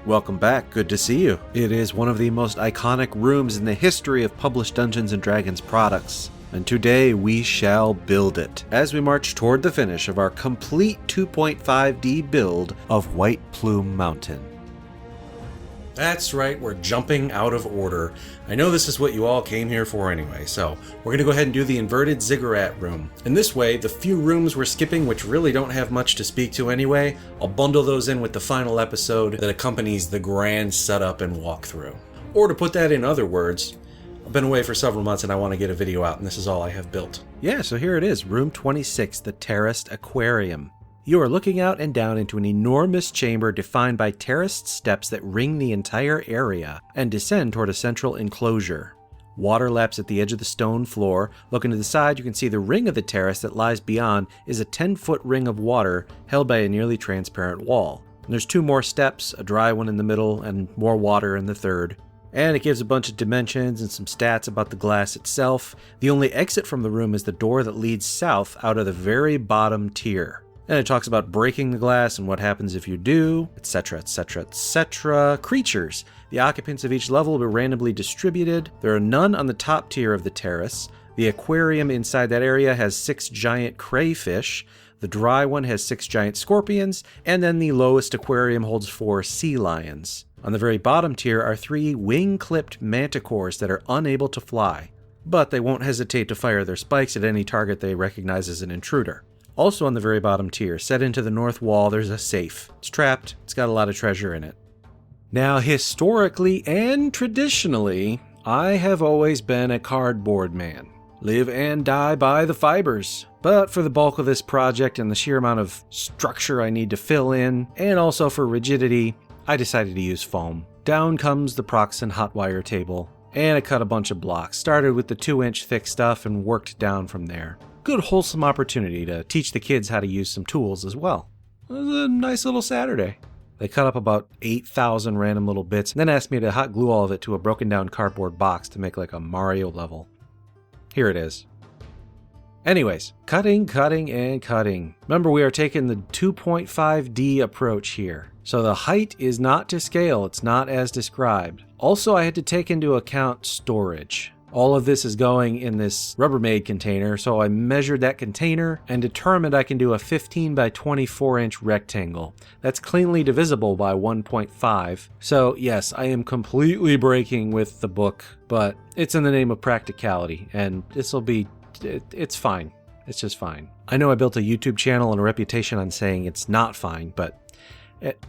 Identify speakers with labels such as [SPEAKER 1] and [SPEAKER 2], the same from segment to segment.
[SPEAKER 1] Welcome back, good to see you. It is one of the most iconic rooms in the history of published Dungeons & Dragons products, and today we shall build it, as we march toward the finish of our complete 2.5D build of White Plume Mountain. That's right, we're jumping out of order. I know this is what you all came here for anyway, so we're going to go ahead and do the inverted ziggurat room. In this way, the few rooms we're skipping, which really don't have much to speak to anyway, I'll bundle those in with the final episode that accompanies the grand setup and walkthrough. Or to put that in other words, I've been away for several months and I want to get a video out, and this is all I have built. Yeah, so here it is, room 26, the Terraced Aquarium. You are looking out and down into an enormous chamber defined by terraced steps that ring the entire area and descend toward a central enclosure. Water laps at the edge of the stone floor. Looking to the side, you can see the ring of the terrace that lies beyond is a 10-foot ring of water held by a nearly transparent wall. And there's two more steps, a dry one in the middle and more water in the third. And it gives a bunch of dimensions and some stats about the glass itself. The only exit from the room is the door that leads south out of the very bottom tier. And it talks about breaking the glass and what happens if you do, etc., etc., etc. Creatures. The occupants of each level will be randomly distributed. There are none on the top tier of the terrace. The aquarium inside that area has 6 giant crayfish. The dry one has 6 giant scorpions. And then the lowest aquarium holds 4 sea lions. On the very bottom tier are 3 wing-clipped manticores that are unable to fly. But they won't hesitate to fire their spikes at any target they recognize as an intruder. Also on the very bottom tier, set into the north wall, there's a safe. It's trapped, it's got a lot of treasure in it. Now, historically and traditionally, I have always been a cardboard man. Live and die by the fibers. But for the bulk of this project and the sheer amount of structure I need to fill in, and also for rigidity, I decided to use foam. Down comes the Proxen hot wire table, and I cut a bunch of blocks. Started with the 2-inch thick stuff and worked down from there. Good wholesome opportunity to teach the kids how to use some tools as well. It was a nice little Saturday. They cut up about 8,000 random little bits and then asked me to hot glue all of it to a broken down cardboard box to make like a Mario level. Here it is. Anyways, cutting, and cutting. Remember, we are taking the 2.5D approach here. So the height is not to scale, it's not as described. Also, I had to take into account storage. All of this is going in this Rubbermaid container, so I measured that container and determined I can do a 15 by 24 inch rectangle. That's cleanly divisible by 1.5. So yes, I am completely breaking with the book, but it's in the name of practicality, and it's fine. It's just fine. I know I built a YouTube channel and a reputation on saying it's not fine, but it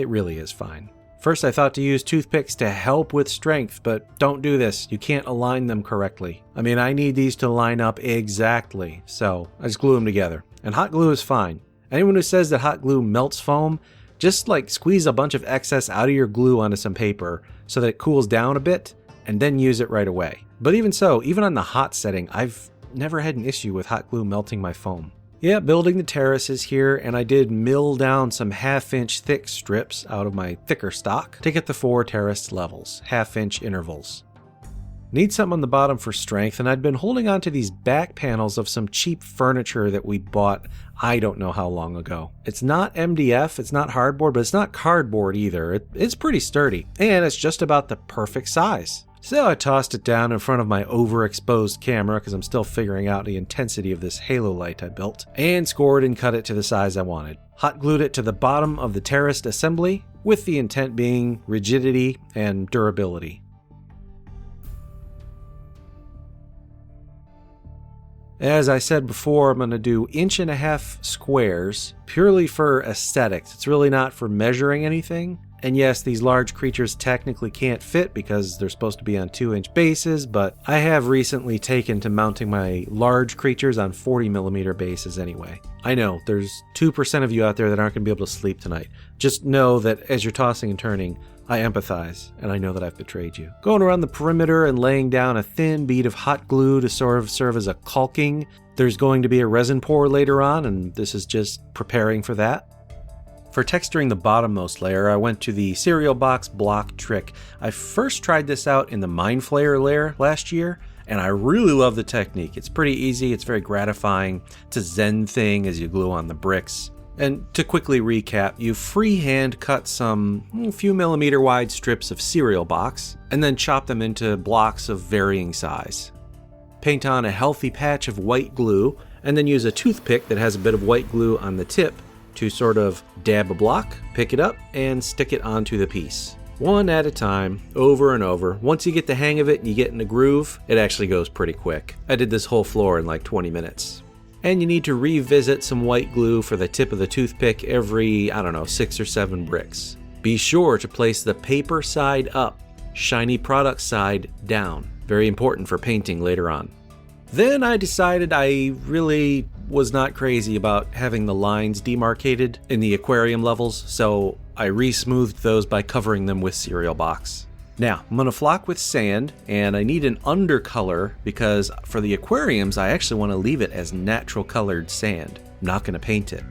[SPEAKER 1] really is fine. First, I thought to use toothpicks to help with strength, but don't do this. You can't align them correctly. I mean, I need these to line up exactly, so I just glue them together. And hot glue is fine. Anyone who says that hot glue melts foam, just like squeeze a bunch of excess out of your glue onto some paper so that it cools down a bit, and then use it right away. But even so, even on the hot setting, I've never had an issue with hot glue melting my foam. Yeah, building the terraces here, and I did mill down some 1/2-inch thick strips out of my thicker stock to get the 4 terraced levels, 1/2-inch intervals. Need something on the bottom for strength, and I'd been holding on to these back panels of some cheap furniture that we bought I don't know how long ago. It's not MDF, it's not hardboard, but it's not cardboard either. It's pretty sturdy, and it's just about the perfect size. So I tossed it down in front of my overexposed camera because I'm still figuring out the intensity of this halo light I built, and scored and cut it to the size I wanted. Hot glued it to the bottom of the terraced assembly, with the intent being rigidity and durability. As I said before, I'm going to do 1.5-inch squares purely for aesthetics. It's really not for measuring anything. And yes, these large creatures technically can't fit because they're supposed to be on 2-inch bases, but I have recently taken to mounting my large creatures on 40mm bases anyway. I know, there's 2% of you out there that aren't going to be able to sleep tonight. Just know that as you're tossing and turning, I empathize, and I know that I've betrayed you. Going around the perimeter and laying down a thin bead of hot glue to sort of serve as a caulking. There's going to be a resin pour later on, and this is just preparing for that. For texturing the bottommost layer, I went to the cereal box block trick. I first tried this out in the Mind Flayer layer last year, and I really love the technique. It's pretty easy, it's very gratifying. It's a zen thing as you glue on the bricks. And to quickly recap, you freehand cut some few millimeter wide strips of cereal box, and then chop them into blocks of varying size. Paint on a healthy patch of white glue, and then use a toothpick that has a bit of white glue on the tip to sort of dab a block, pick it up, and stick it onto the piece. One at a time, over and over. Once you get the hang of it and you get in the groove, it actually goes pretty quick. I did this whole floor in like 20 minutes. And you need to revisit some white glue for the tip of the toothpick every, 6 or 7 bricks. Be sure to place the paper side up, shiny product side down. Very important for painting later on. Then I decided I really was not crazy about having the lines demarcated in the aquarium levels, so I re-smoothed those by covering them with cereal box. Now, I'm going to flock with sand, and I need an undercolor because for the aquariums, I actually want to leave it as natural colored sand. I'm not going to paint it.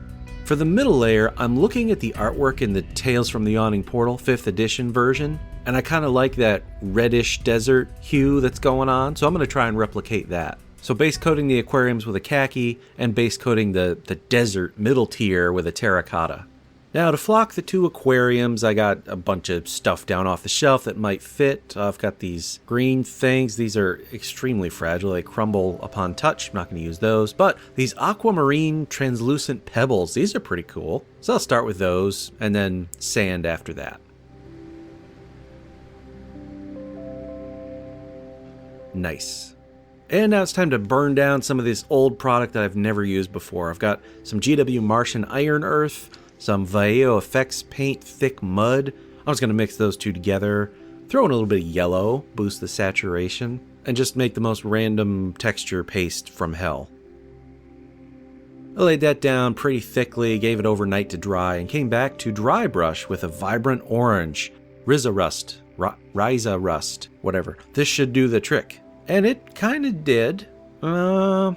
[SPEAKER 1] For the middle layer, I'm looking at the artwork in the Tales from the Yawning Portal 5th edition version, and I kind of like that reddish desert hue that's going on, so I'm going to try and replicate that. So base coating the aquariums with a khaki, and base coating the desert middle tier with a terracotta. Now to flock the 2 aquariums, I got a bunch of stuff down off the shelf that might fit. I've got these green things. These are extremely fragile. They crumble upon touch. I'm not going to use those. But these aquamarine translucent pebbles, these are pretty cool. So I'll start with those and then sand after that. Nice. And now it's time to burn down some of this old product that I've never used before. I've got some GW Martian Iron Earth, some Vallejo Effects Paint Thick Mud. I'm just going to mix those 2 together, throw in a little bit of yellow, boost the saturation, and just make the most random texture paste from hell. I laid that down pretty thickly, gave it overnight to dry, and came back to dry brush with a vibrant orange, Riza Rust, whatever. This should do the trick. And it kind of did. I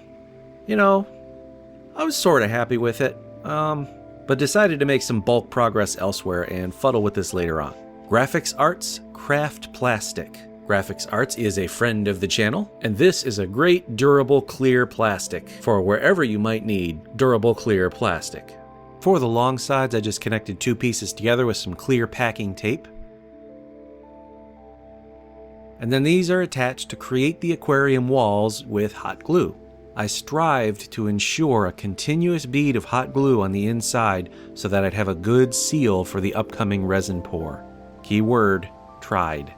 [SPEAKER 1] was sort of happy with it. But decided to make some bulk progress elsewhere and fuddle with this later on. Graphics Arts Craft Plastic. Graphics Arts is a friend of the channel, and this is a great durable clear plastic for wherever you might need durable clear plastic. For the long sides, I just connected 2 pieces together with some clear packing tape. And then these are attached to create the aquarium walls with hot glue. I strived to ensure a continuous bead of hot glue on the inside so that I'd have a good seal for the upcoming resin pour. Keyword, tried.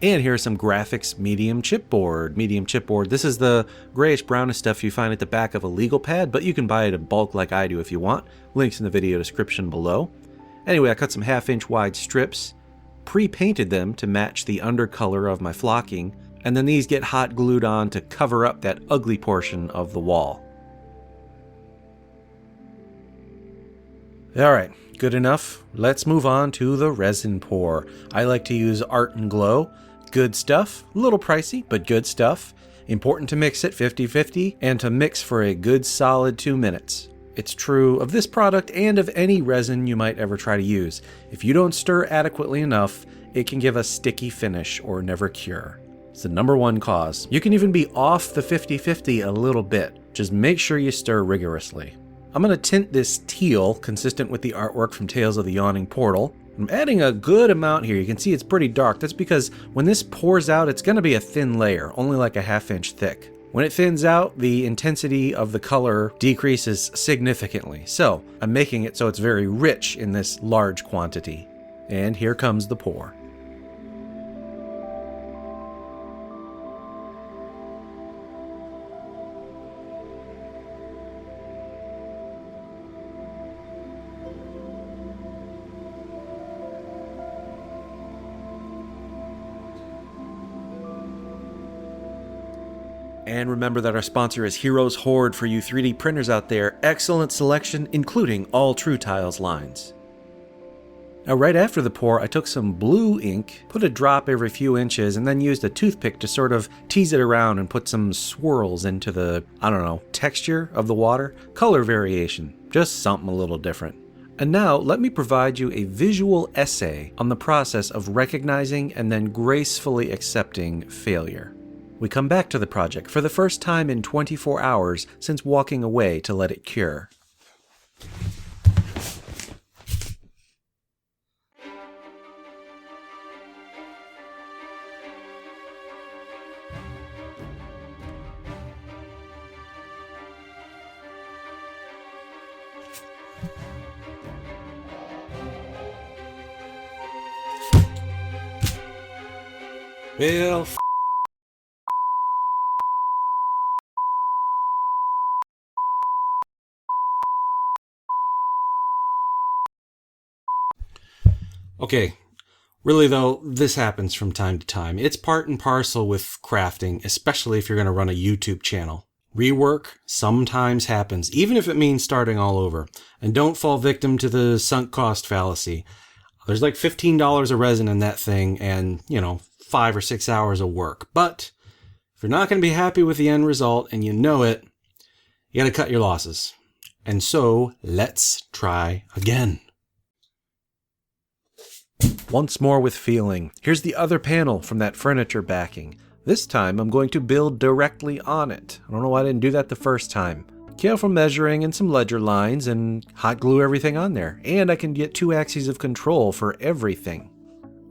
[SPEAKER 1] And here's some graphics medium chipboard. Medium chipboard, this is the grayish brownish stuff you find at the back of a legal pad, but you can buy it in bulk like I do if you want. Links in the video description below. Anyway, I cut some 1/2-inch wide strips, pre-painted them to match the undercolor of my flocking, and then these get hot glued on to cover up that ugly portion of the wall. Alright, good enough. Let's move on to the resin pour. I like to use Art and Glow. Good stuff, a little pricey, but good stuff. Important to mix it 50-50 and to mix for a good solid 2 minutes. It's true of this product and of any resin you might ever try to use. If you don't stir adequately enough, it can give a sticky finish or never cure. It's the #1 cause. You can even be off the 50-50 a little bit. Just make sure you stir rigorously. I'm going to tint this teal, consistent with the artwork from Tales of the Yawning Portal. I'm adding a good amount here. You can see it's pretty dark. That's because when this pours out, it's going to be a thin layer, only like a 1/2 inch thick. When it thins out, the intensity of the color decreases significantly. So I'm making it so it's very rich in this large quantity. And here comes the pour. And remember that our sponsor is Heroes Horde for you 3D printers out there. Excellent selection, including all True Tiles lines. Now right after the pour, I took some blue ink, put a drop every few inches, and then used a toothpick to sort of tease it around and put some swirls into the, texture of the water. Color variation, just something a little different. And now let me provide you a visual essay on the process of recognizing and then gracefully accepting failure. We come back to the project for the first time in 24 hours since walking away to let it cure. Well, okay, really though, this happens from time to time. It's part and parcel with crafting, especially if you're going to run a YouTube channel. Rework sometimes happens, even if it means starting all over. And don't fall victim to the sunk cost fallacy. There's like $15 of resin in that thing and, 5 or 6 hours of work. But if you're not going to be happy with the end result and you know it, you got to cut your losses. And so let's try again. Once more with feeling. Here's the other panel from that furniture backing. This time I'm going to build directly on it. I don't know why I didn't do that the first time. Careful measuring and some ledger lines and hot glue everything on there. And I can get 2 axes of control for everything.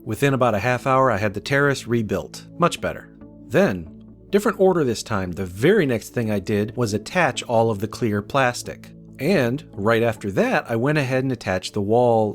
[SPEAKER 1] Within about a half hour I had the terrace rebuilt. Much better. Then, different order this time, the very next thing I did was attach all of the clear plastic. And right after that, I went ahead and attached the wall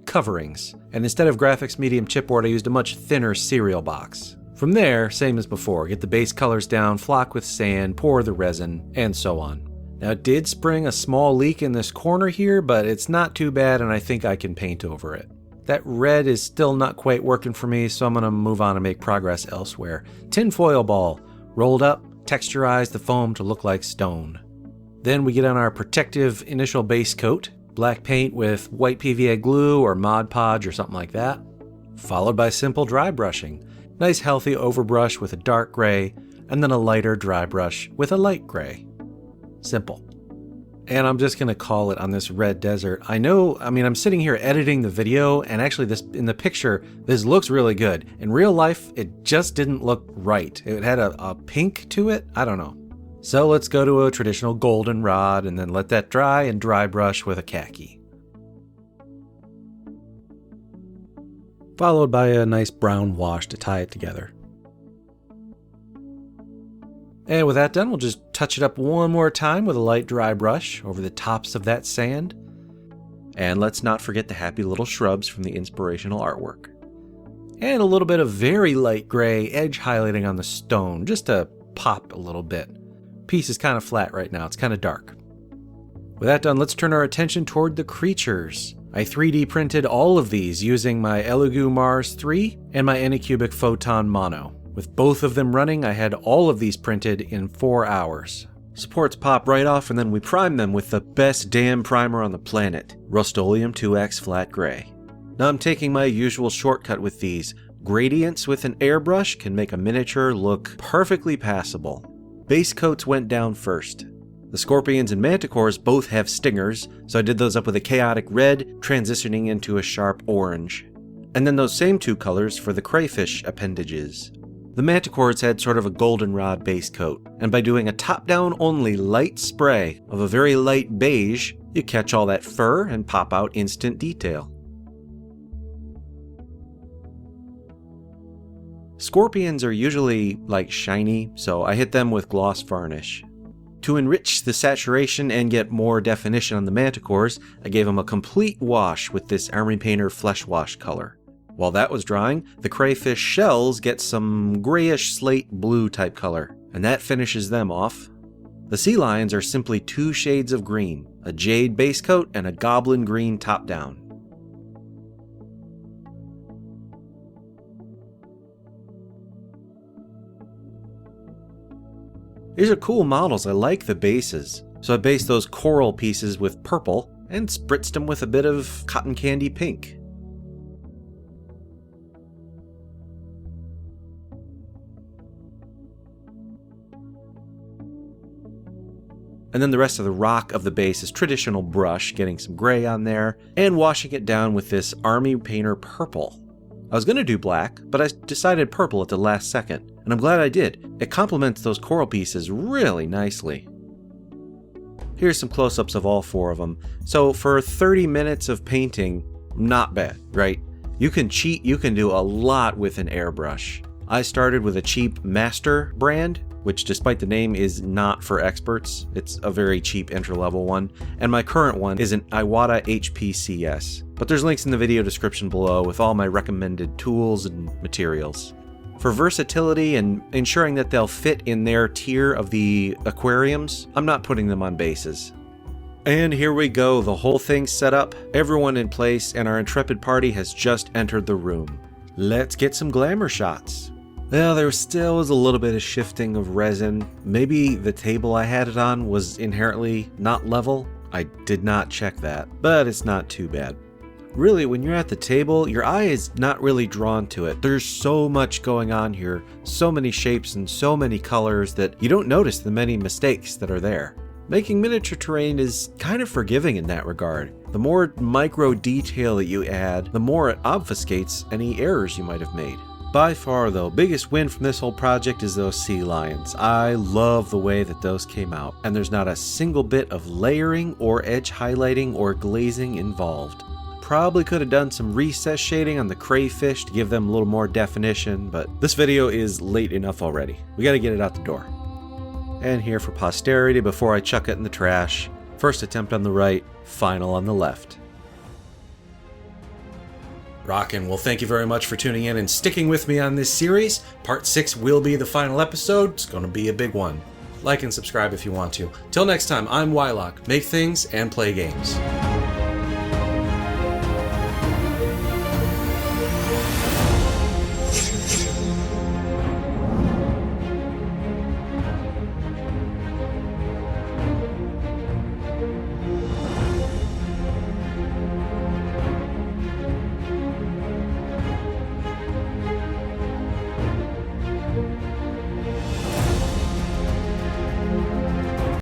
[SPEAKER 1] coverings. And instead of graphics medium chipboard, I used a much thinner cereal box. From there, same as before, get the base colors down, flock with sand, pour the resin, and so on. Now it did spring a small leak in this corner here, but it's not too bad and I think I can paint over it. That red is still not quite working for me, so I'm going to move on and make progress elsewhere. Tinfoil ball, rolled up, texturized the foam to look like stone. Then we get on our protective initial base coat, black paint with white PVA glue or Mod Podge or something like that, followed by simple dry brushing. Nice healthy overbrush with a dark gray, and then a lighter dry brush with a light gray. Simple. And I'm just going to call it on this red desert. I'm sitting here editing the video, and actually this in the picture, this looks really good. In real life, it just didn't look right. It had a pink to it. I don't know. So let's go to a traditional goldenrod and then let that dry and dry brush with a khaki. Followed by a nice brown wash to tie it together. And with that done, we'll just touch it up one more time with a light dry brush over the tops of that sand. And let's not forget the happy little shrubs from the inspirational artwork. And a little bit of very light gray edge highlighting on the stone, just to pop a little bit. Piece is kind of flat right now, it's kind of dark. With that done, let's turn our attention toward the creatures. I 3D printed all of these using my Elegoo Mars 3 and my Anycubic Photon Mono. With both of them running, I had all of these printed in 4 hours. Supports pop right off and then we prime them with the best damn primer on the planet, Rust-Oleum 2X Flat Gray. Now I'm taking my usual shortcut with these. Gradients with an airbrush can make a miniature look perfectly passable. Base coats went down first. The scorpions and manticores both have stingers, so I did those up with a chaotic red, transitioning into a sharp orange. And then those same 2 colors for the crayfish appendages. The manticores had sort of a goldenrod base coat, and by doing a top-down only light spray of a very light beige, you catch all that fur and pop out instant detail. Scorpions are usually shiny, so I hit them with gloss varnish. To enrich the saturation and get more definition on the manticores, I gave them a complete wash with this Army Painter Flesh Wash color. While that was drying, the crayfish shells get some grayish slate blue type color, and that finishes them off. The sea lions are simply 2 shades of green, a jade base coat and a goblin green top down. These are cool models, I like the bases, so I based those coral pieces with purple and spritzed them with a bit of cotton candy pink. And then the rest of the rock of the base is traditional brush, getting some gray on there, and washing it down with this Army Painter Purple. I was gonna do black, but I decided purple at the last second, and I'm glad I did. It complements those coral pieces really nicely. Here's some close-ups of all 4 of them. So for 30 minutes of painting, not bad, right? You can cheat, you can do a lot with an airbrush. I started with a cheap Master brand, which despite the name is not for experts. It's a very cheap entry-level one. And my current one is an Iwata HPCS. But there's links in the video description below with all my recommended tools and materials. For versatility and ensuring that they'll fit in their tier of the aquariums, I'm not putting them on bases. And here we go, the whole thing's set up, everyone in place, and our intrepid party has just entered the room. Let's get some glamour shots. Well, there still was a little bit of shifting of resin. Maybe the table I had it on was inherently not level. I did not check that, but it's not too bad. Really, when you're at the table, your eye is not really drawn to it. There's so much going on here, so many shapes and so many colors that you don't notice the many mistakes that are there. Making miniature terrain is kind of forgiving in that regard. The more micro detail that you add, the more it obfuscates any errors you might have made. By far though, biggest win from this whole project is those sea lions. I love the way that those came out, and there's not a single bit of layering or edge highlighting or glazing involved. Probably could have done some recess shading on the crayfish to give them a little more definition, but this video is late enough already. We gotta get it out the door. And here for posterity before I chuck it in the trash. First attempt on the right, final on the left. Rockin'. Well, thank you very much for tuning in and sticking with me on this series. Part 6 will be the final episode. It's gonna be a big one. Like and subscribe if you want to. Till next time, I'm Wylock. Make things and play games.